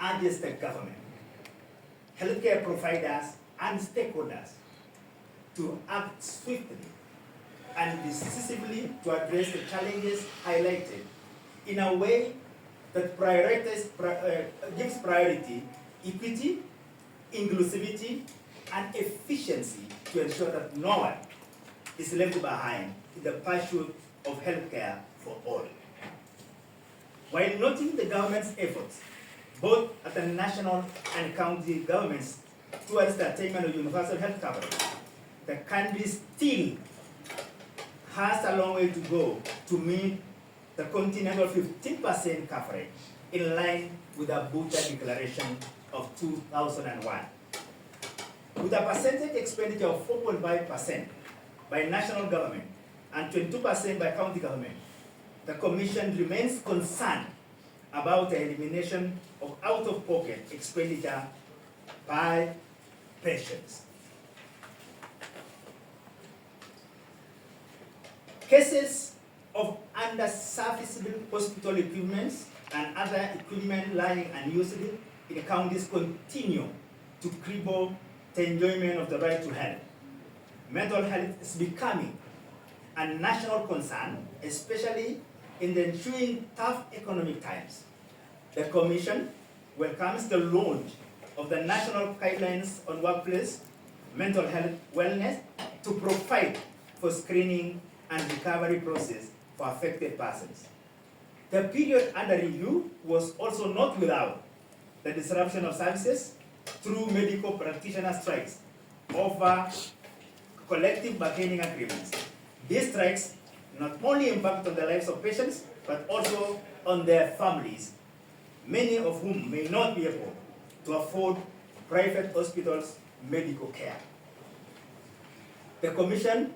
urges the government, healthcare providers, and stakeholders to act swiftly and decisively to address the challenges highlighted in a way that gives priority, equity, inclusivity, and efficiency to ensure that no one is left behind in the pursuit of healthcare for all. While noting the government's efforts, both at the national and county governments, towards the attainment of universal health coverage, the country still has a long way to go to meet the continental 15% coverage in line with the Bucha Declaration of 2001. With a percentage expenditure of 4.5% by national government and 22% by county government, the Commission remains concerned about the elimination of out-of-pocket expenditure by patients. Cases of underserviceable hospital equipments and other equipment lying unused in the counties continue to cripple the enjoyment of the right to health. Mental health is becoming a national concern, especially in the ensuing tough economic times. The Commission welcomes the launch of the National Guidelines on Workplace Mental Health Wellness to provide for screening and recovery process for affected persons. The period under review was also not without the disruption of services through medical practitioner strikes over collective bargaining agreements. These strikes not only impact on the lives of patients, but also on their families, many of whom may not be able to afford private hospitals' medical care. The Commission,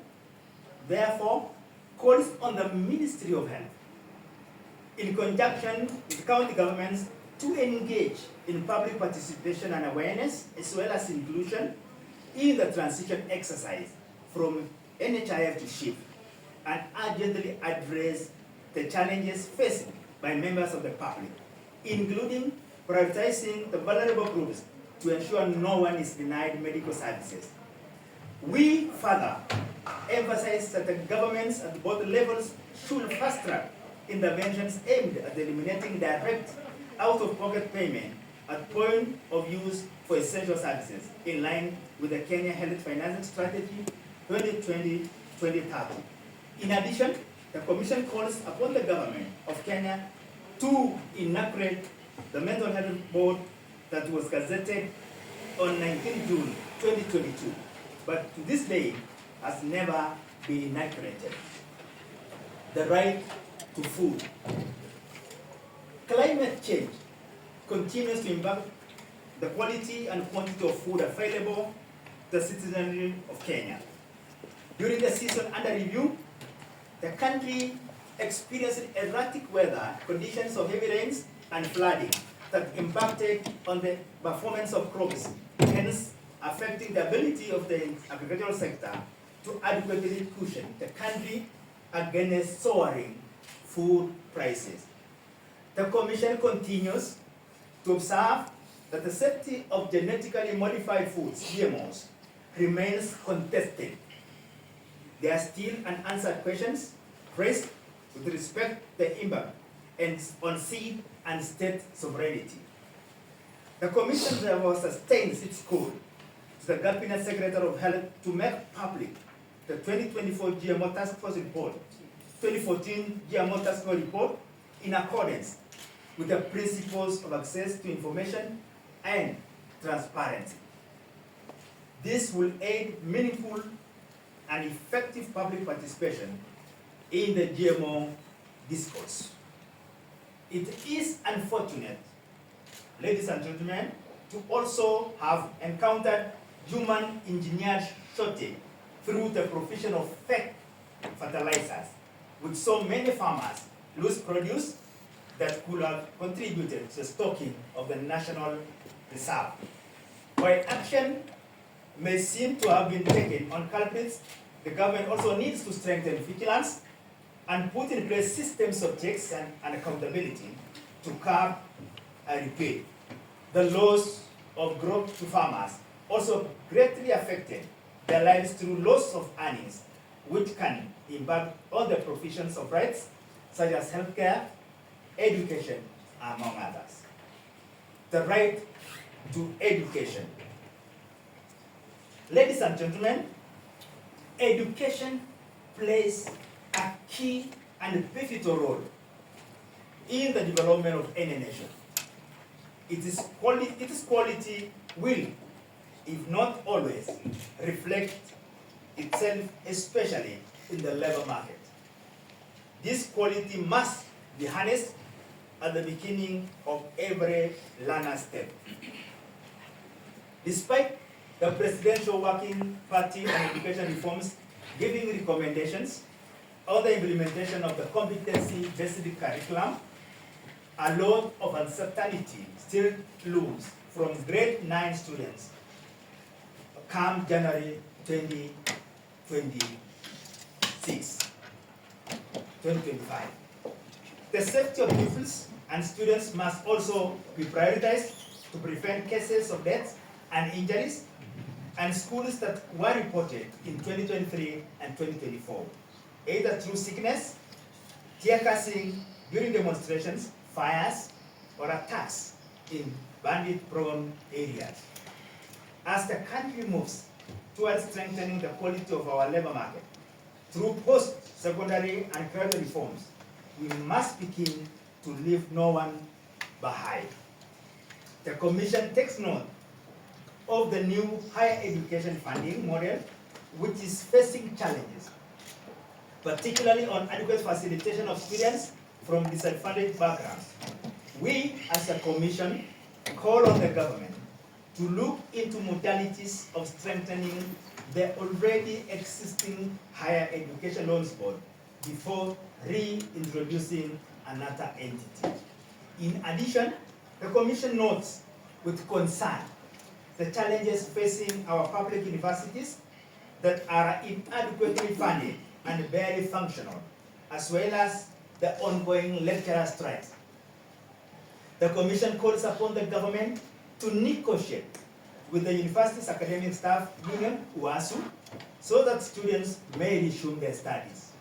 therefore, calls on the Ministry of Health, in conjunction with county governments, to engage in public participation and awareness, as well as inclusion in the transition exercise from NHIF to SHIF, and urgently address the challenges faced by members of the public, including prioritizing the vulnerable groups to ensure no one is denied medical services. We further emphasize that the governments at both levels should fast-track interventions aimed at eliminating direct out-of-pocket payment at point of use for essential services, in line with the Kenya Health Financing Strategy 2020-2030. In addition, the Commission calls upon the government of Kenya to inaugurate the Mental Health Board that was gazetted on 19 June 2022, but to this day has never been inaugurated. The right to food. Climate change continues to impact the quality and quantity of food available to the citizenry of Kenya. During the season under review, the country experienced erratic weather conditions of heavy rains and flooding that impacted on the performance of crops, hence affecting the ability of the agricultural sector to adequately cushion the country against soaring food prices. The Commission continues to observe that the safety of genetically modified foods, GMOs, remains contested. There are still unanswered questions raised with respect to the impact on seed and state sovereignty. The Commission therefore sustains its call to the Cabinet Secretary of Health to make public the 2024 GMO Task Force report, 2014 GMO Task Force report, in accordance with the principles of access to information and transparency. This will aid meaningful and effective public participation in the GMO discourse. It is unfortunate, ladies and gentlemen, to also have encountered human engineered shortage through the provision of fake fertilizers, with so many farmers lose produce that could have contributed to the stocking of the national reserve. While action may seem to have been taken on culprits, the government also needs to strengthen vigilance and put in place systems of checks and accountability to curb a repeat. the loss of growth to farmers also greatly affected their lives through loss of earnings, which can impact all the provisions of rights, such as healthcare, education, among others. The right to education. Ladies and gentlemen, education plays a key and pivotal role in the development of any nation. Its quality will, if not always, reflect itself, especially in the labor market. This quality must be harnessed at the beginning of every learner step. Despite the Presidential Working Party on Education reforms giving recommendations on the implementation of the competency-based curriculum, a lot of uncertainty still looms from grade 9 students come January 2025. The safety of pupils and students must also be prioritized to prevent cases of deaths and injuries, and schools that were reported in 2023 and 2024, either through sickness, tear gassing during demonstrations, fires, or attacks in bandit-prone areas. As the country moves towards strengthening the quality of our labor market through post-secondary and career reforms, we must begin to leave no one behind. The Commission takes note of the new higher education funding model, which is facing challenges, particularly on adequate facilitation of students from disadvantaged backgrounds. We, as a Commission, call on the government to look into modalities of strengthening the already existing Higher Education Loans Board before reintroducing another entity. In addition, the Commission notes with concern the challenges facing our public universities that are inadequately funded and barely functional, as well as the ongoing lecturer strikes. The Commission calls upon the government to negotiate with the university's academic staff union, UASU, so that students may resume their studies.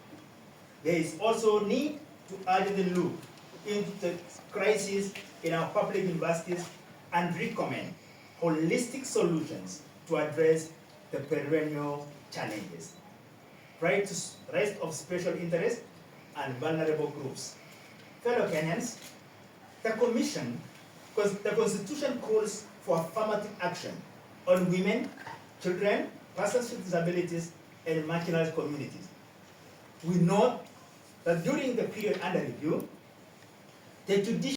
There is also need to urgently look into the crisis in our public universities and recommend holistic solutions to address the perennial challenges. Rights of special interest and vulnerable groups. Fellow Kenyans, the Constitution calls for affirmative action on women, children, persons with disabilities, and marginalized communities. We note that during the period under review, the judicial